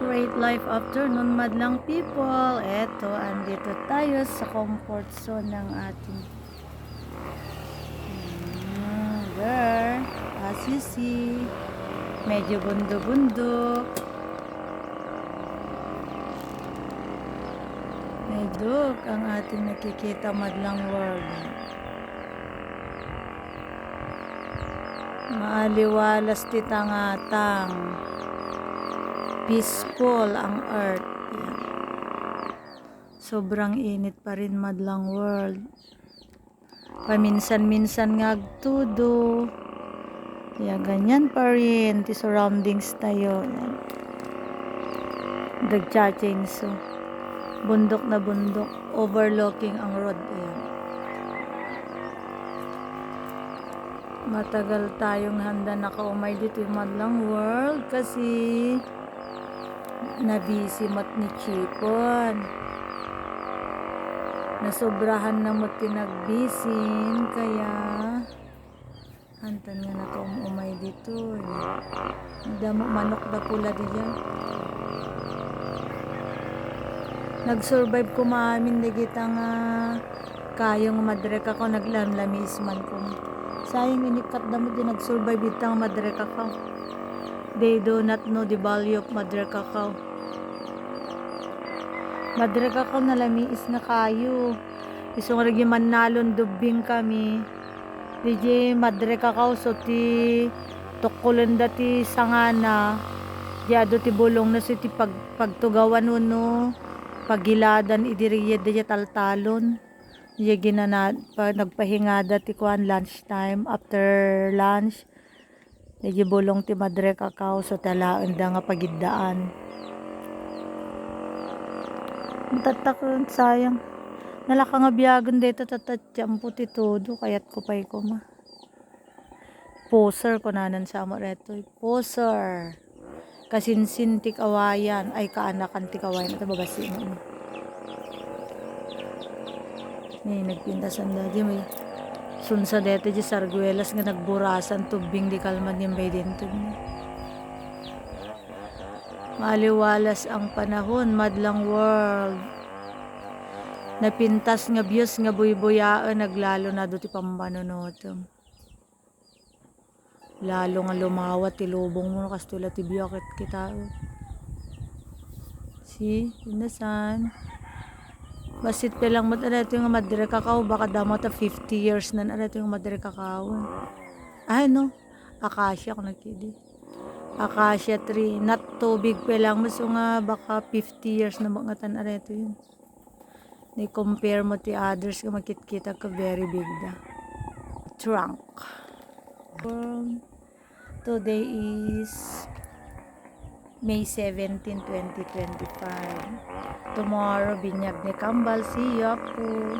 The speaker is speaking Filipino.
great life afternoon, madlang people. Eto, andito tayo sa comfort zone ng ating girl. As you see, medyo bundo-bundo. Medyo ang ating nakikita madlang world. Maaliwalas titangatang. Peaceful ang earth. Yan. Sobrang init pa rin madlang world. Paminsan-minsan nga agtudo. Kaya ganyan pa rin. Ti surroundings tayo. Yan. Dagcha-chainsaw. Bundok na bundok. Overlooking ang road. Yan. Matagal tayong handa nakaumay dito yung madlang world kasi nabisi mat ni Chipon. Nasobrahan na mo tinagbisin kaya hantan nga na ka umay dito. Damo manok da pula diyan. Nag-survive ko maamin di kita nga kayong madrek ako naglamlamis man ko. Sayang inikat da mo din nag-survive itang madrek ako. They do not know the value of madre cacao. Madre cacao na lamiis na kayo. Isong ragi manalon dubing kami. Di madre cacao so ti tukulan dati sangana. Diado ti bulong na so ti pagtugawan no. Pagiladan idiriyad di taltalon. Di ginana nagpahinga dati kuan lunchtime after lunch. Medyo bulong ti madre cacao so talaan da nga pagiddaan. Matatak sayang. Nalaka nga biyagan dito tatatsyampo ti todo kayat ko pay ko ma. Poser ko nanan sa amo reto. Poser. Kasinsin ti kawayan ay kaanakan ti kawayan ito babasi mo. Ni nagpintasan da di may sunsa dete di sarguelas nga nagburasan tubing di kalman yung bay dito. Maliwalas ang panahon, madlang world. Napintas nga views nga buy-buyaan naglalo na do ti pambanonotong. Lalo nga lumawat ti lubong mo kastula ti biyakit kita. See, inasan. Basit pa lang mat areto yung madre cacao baka damo ta 50 years na areto yung madre cacao. Ay no, acacia ko nagkidi. Acacia tree, not too big pa lang mas nga baka 50 years na mga tan areto yun. Ni compare mo ti others ka makikita ka very big da. Trunk. Today is May 17, 2025. Tomorrow, binyag ni Kambal. See you po.